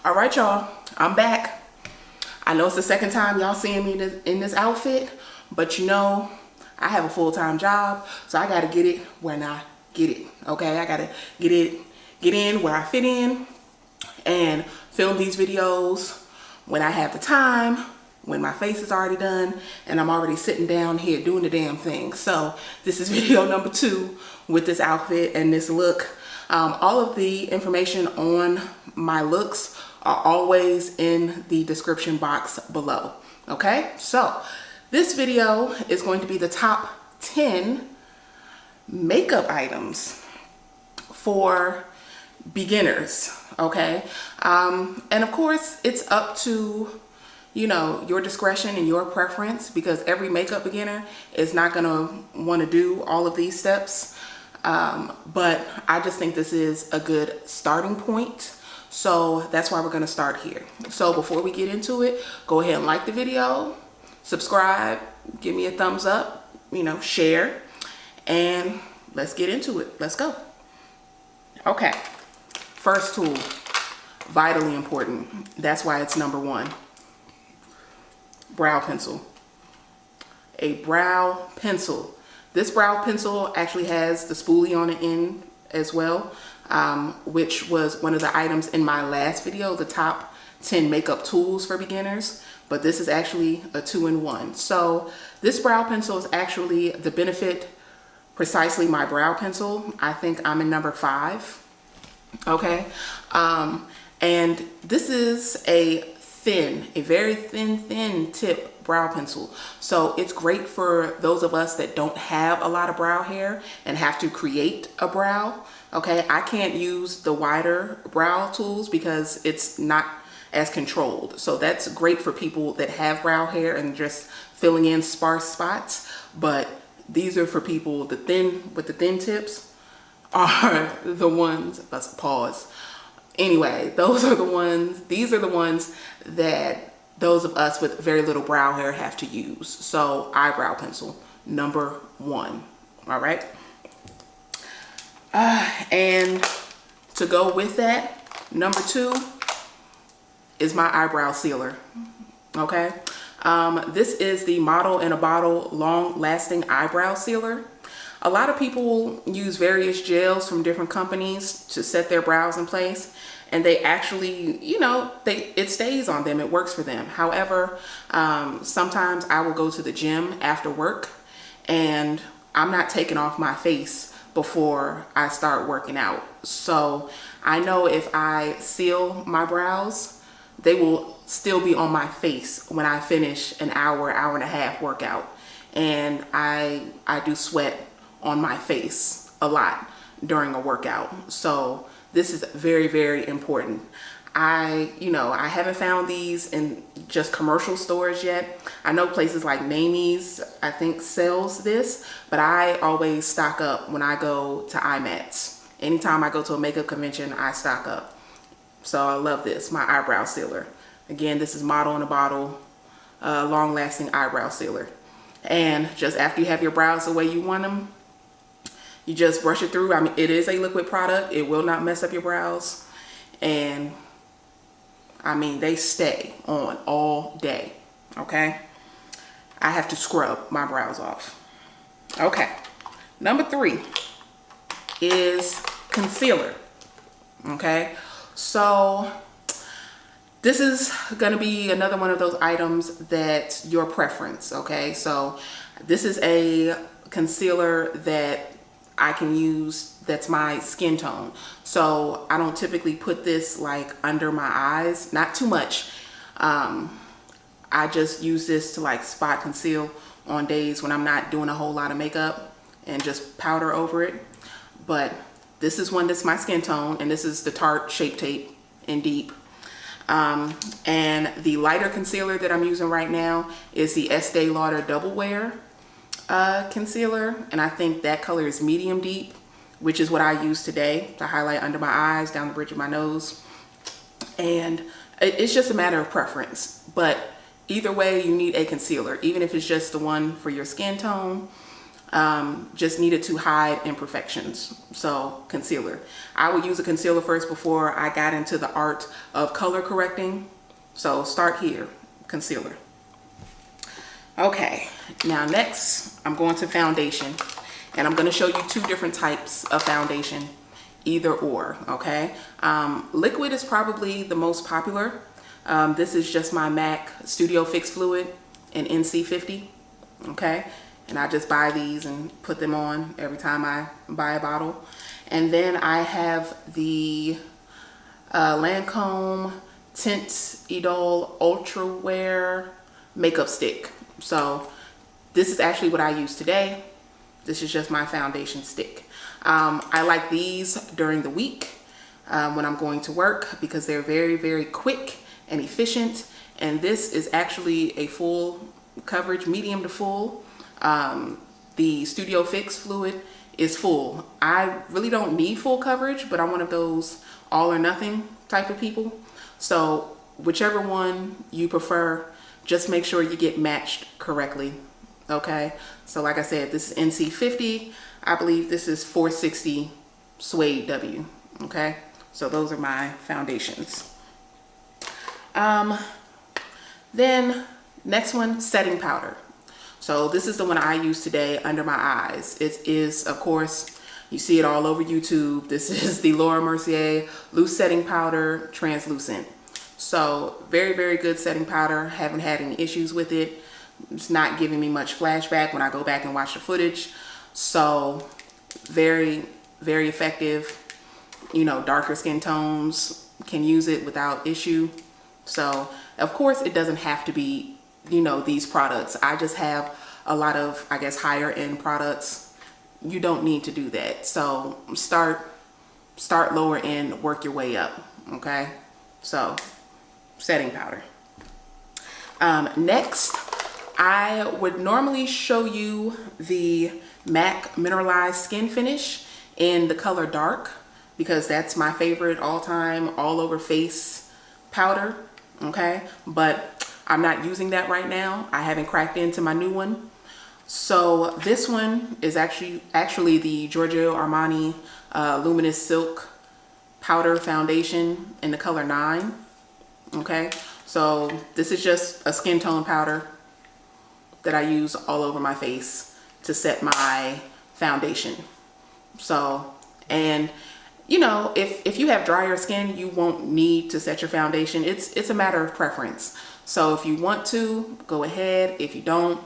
All right, y'all, I'm back. I know it's the second time y'all seeing me in this outfit, but you know, I have a full-time job, so I gotta get it when I get it, okay? I gotta get in where I fit in and film these videos when I have the time, when my face is already done and I'm already sitting down here doing the damn thing. So this is video number 2 with this outfit and this look. All of the information on my looks are always in the description box below. Okay, so this video is going to be the top 10 makeup items for beginners. Okay, and of course it's up to, you know, your discretion and your preference, because every makeup beginner is not gonna want to do all of these steps. But I just think this is a good starting point. So that's why we're going to start here. So before we get into it, go ahead and like the video, subscribe, give me a thumbs up, you know, share, and let's get into it. Let's go. Okay. First tool, vitally important. That's why it's number 1. Brow pencil. A brow pencil. This brow pencil actually has the spoolie on the end as well, which was one of the items in my last video, the top 10 makeup tools for beginners. But this is actually a 2-in-1. So this brow pencil is actually the Benefit Precisely My Brow Pencil. I think I'm in number 5. Okay. And this is a very thin tip brow pencil. So it's great for those of us that don't have a lot of brow hair and have to create a brow. Okay, I can't use the wider brow tools because it's not as controlled. So that's great for people that have brow hair and just filling in sparse spots. But these are for people, the thin tips are the ones, let's pause. Anyway, these are the ones that those of us with very little brow hair have to use. So eyebrow pencil, number 1. All right. And to go with that, number 2 is my eyebrow sealer. Okay. This is the Model in a Bottle long lasting eyebrow sealer. A lot of people use various gels from different companies to set their brows in place, and they actually, you know, it stays on them, it works for them. However, sometimes I will go to the gym after work and I'm not taking off my face before I start working out. So I know if I seal my brows, they will still be on my face when I finish an hour and a half workout. And I do sweat on my face a lot during a workout. So this is very, very important. I haven't found these in just commercial stores yet. I know places like Mamie's, I think, sells this, but I always stock up when I go to IMATS. Anytime I go to a makeup convention, I stock up. So I love this, my eyebrow sealer. Again, this is Model in a Bottle, long-lasting eyebrow sealer. And just after you have your brows the way you want them, you just brush it through. I mean, it is a liquid product. It will not mess up your brows. And I mean, they stay on all day. Okay. I have to scrub my brows off. Okay. Number 3 is concealer. Okay. So this is going to be another one of those items that's your preference. Okay. So this is a concealer that I can use that's my skin tone. So I don't typically put this like under my eyes, not too much. I just use this to like spot conceal on days when I'm not doing a whole lot of makeup and just powder over it. But this is one that's my skin tone, and this is the Tarte Shape Tape in Deep. And the lighter concealer that I'm using right now is the Estee Lauder Double Wear concealer, and I think that color is medium deep, which is what I use today to highlight under my eyes, down the bridge of my nose. And it's just a matter of preference, but either way you need a concealer, even if it's just the one for your skin tone. just needed to hide imperfections. So concealer. I would use a concealer first before I got into the art of color correcting. So start here, concealer. Okay, now next I'm going to foundation, and I'm going to show you two different types of foundation, either or, okay? Liquid is probably the most popular. This is just my MAC Studio Fix Fluid in NC50, okay? And I just buy these and put them on every time I buy a bottle. And then I have the Lancome Teint Idole Ultrawear makeup stick. So this is actually what I use today. This is just my foundation stick. I like these during the week when I'm going to work because they're very, very quick and efficient. And this is actually a full coverage, medium to full. The Studio Fix Fluid is full. I really don't need full coverage, but I'm one of those all or nothing type of people. So whichever one you prefer, just make sure you get matched correctly. Okay, so like I said, this is NC50. I believe this is 460 Suede W. Okay, so those are my foundations. Then next one, setting powder. So this is the one I use today under my eyes. It is, of course, you see it all over YouTube. This is the Laura Mercier Loose Setting Powder Translucent. So very, very good setting powder. Haven't had any issues with it. It's not giving me much flashback when I go back and watch the footage. So very, very effective. You know, darker skin tones can use it without issue. So of course it doesn't have to be, you know, these products. I just have a lot of, I guess, higher end products. You don't need to do that. So start lower end, work your way up. Okay, so setting powder. Next, I would normally show you the MAC Mineralized Skin Finish in the color dark because that's my favorite all-time all-over face powder, okay? But I'm not using that right now. I haven't cracked into my new one. So this one is actually the Giorgio Armani Luminous Silk Powder Foundation in the color 9, okay? So this is just a skin tone powder that I use all over my face to set my foundation. So, and you know, if you have drier skin, you won't need to set your foundation. It's a matter of preference. So if you want to, go ahead. If you don't.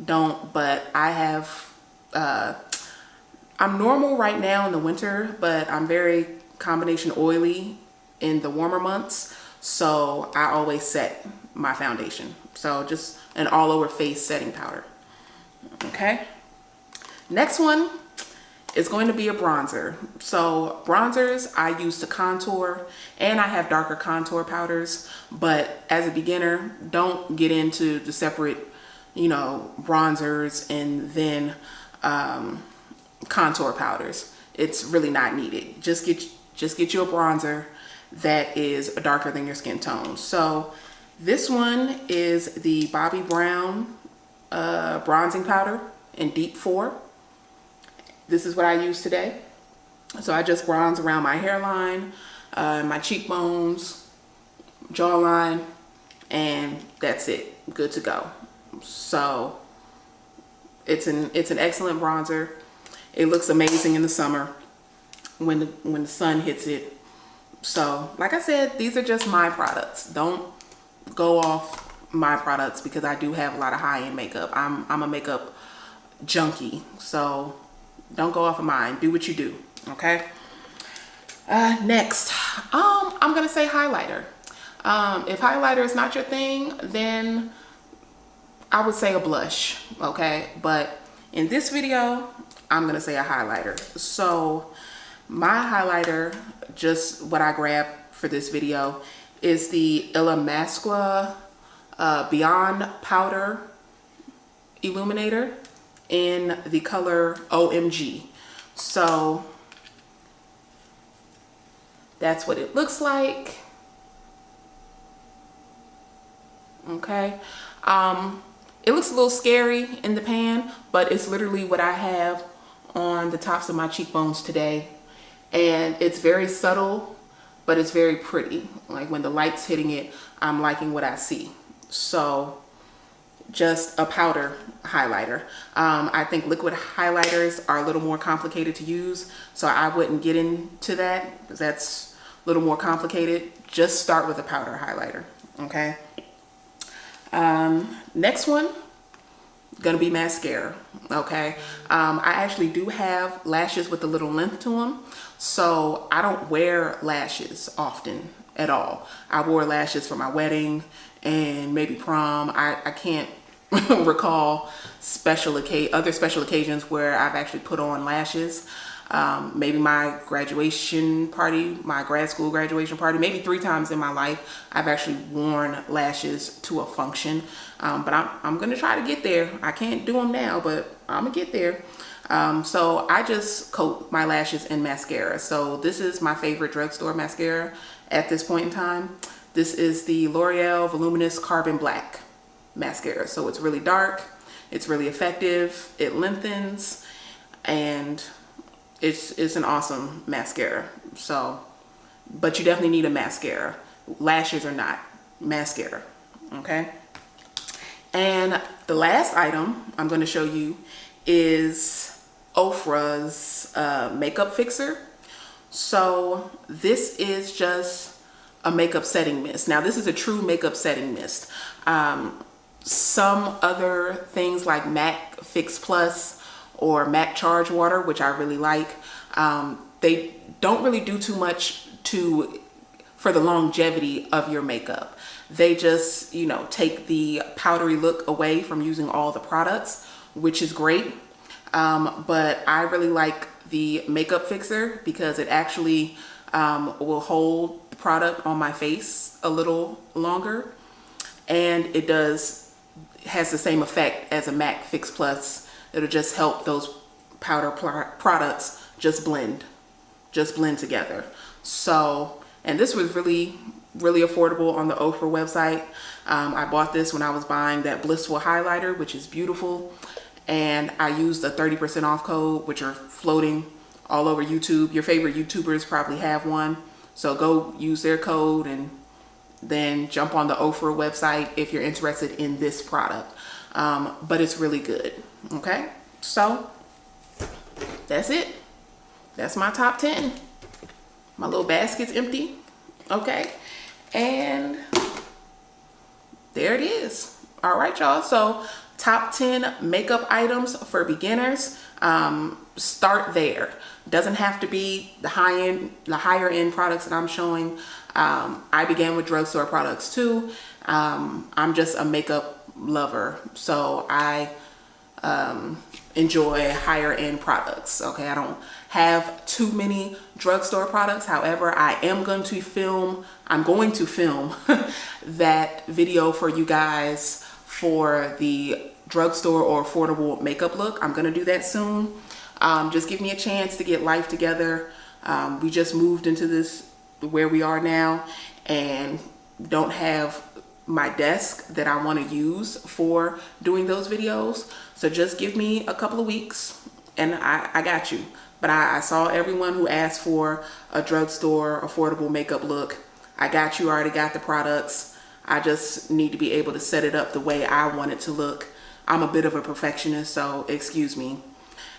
But I have, I'm normal right now in the winter, but I'm very combination oily in the warmer months. So I always set my foundation. So just an all over face setting powder. Okay. Next one is going to be a bronzer. So bronzers I use to contour, and I have darker contour powders, but as a beginner, don't get into the separate, you know, bronzers and then contour powders. It's really not needed. Just get you a bronzer that is darker than your skin tone. So this one is the Bobbi Brown bronzing powder in Deep 4. This is what I use today. So I just bronze around my hairline, my cheekbones, jawline, and that's it. Good to go. So it's an excellent bronzer. It looks amazing in the summer when the sun hits it. So like I said, these are just my products. Don't go off my products because I do have a lot of high-end makeup. I'm a makeup junkie, so don't go off of mine. Do what you do, okay? Next, I'm gonna say highlighter. If highlighter is not your thing, then I would say a blush, okay? But in this video, I'm gonna say a highlighter. So my highlighter, just what I grabbed for this video, is the Illamasqua Beyond Powder Illuminator in the color OMG. So that's what it looks like. Okay. it looks a little scary in the pan, but it's literally what I have on the tops of my cheekbones today. And it's very subtle, but it's very pretty. Like when the light's hitting it, I'm liking what I see. So just a powder highlighter. I think liquid highlighters are a little more complicated to use, so I wouldn't get into that because that's a little more complicated. Just start with a powder highlighter, okay? Next one, gonna be mascara, okay? I actually do have lashes with a little length to them, so I don't wear lashes often at all. I wore lashes for my wedding and maybe prom. I can't recall other special occasions where I've actually put on lashes. Maybe my graduation party, my grad school graduation party, maybe 3 times in my life I've actually worn lashes to a function. But I'm gonna try to get there. I can't do them now, but I'm gonna get there. So I just coat my lashes in mascara. So this is my favorite drugstore mascara at this point in time. This is the L'Oreal Voluminous Carbon Black mascara. So it's really dark, it's really effective, it lengthens, and it's an awesome mascara. So, but you definitely need a mascara. Lashes or not, mascara, okay? And the last item I'm going to show you is Ofra's makeup fixer. So this is just a makeup setting mist. Now this is a true makeup setting mist. Some other things like MAC Fix Plus or MAC Charge Water, which I really like, they don't really do too much for the longevity of your makeup. They just, you know, take the powdery look away from using all the products, which is great. But I really like the makeup fixer because it actually will hold the product on my face a little longer, and it has the same effect as a MAC Fix Plus. It'll just help those powder products just blend together. So, and this was really affordable on the Ofra website. I bought this when I was buying that Blissful highlighter, which is beautiful, and I used a 30% off code, which are floating all over YouTube. Your favorite YouTubers probably have one, so go use their code and then jump on the Ofra website if you're interested in this product. But it's really good. Okay, so that's it. That's my top 10. My little basket's empty. Okay, and there it is. All right, y'all. So top 10 makeup items for beginners. Start there. Doesn't have to be the higher end products that I'm showing. I began with drugstore products too. I'm just a makeup lover, so I enjoy higher end products. Okay, I don't have too many drugstore products. However, I'm going to film that video for you guys for the drugstore or affordable makeup look. I'm gonna do that soon. Just give me a chance to get life together. We just moved into this where we are now and don't have my desk that I want to use for doing those videos. So just give me a couple of weeks and I got you. But I saw everyone who asked for a drugstore affordable makeup look. I got you. I already got the products. I just need to be able to set it up the way I want it to look. I'm a bit of a perfectionist, so excuse me.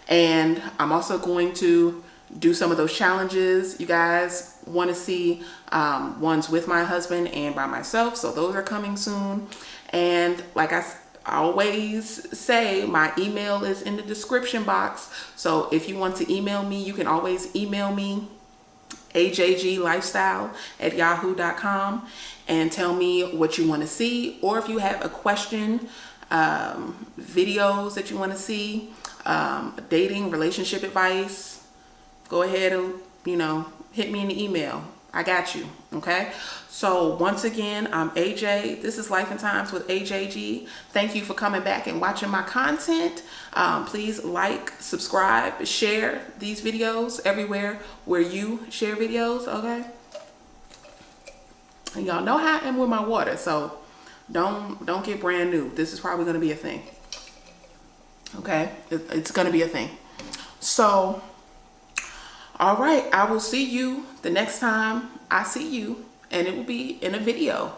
And I'm also going to do some of those challenges you guys want to see, ones with my husband and by myself. So those are coming soon. And like I always say, my email is in the description box. So if you want to email me, you can always email me, ajglifestyle@yahoo.com, and tell me what you want to see. Or if you have a question, videos that you want to see, dating, relationship advice, go ahead and, hit me in the email. I got you. Okay. So once again, I'm AJ. This is Life and Times with AJG. Thank you for coming back and watching my content. Please like, subscribe, share these videos everywhere where you share videos. Okay. And y'all know how I am with my water, so Don't get brand new. This is probably going to be a thing. Okay, it's going to be a thing. So, all right, I will see you the next time I see you, and it will be in a video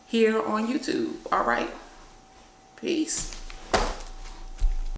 here on YouTube. All right, peace.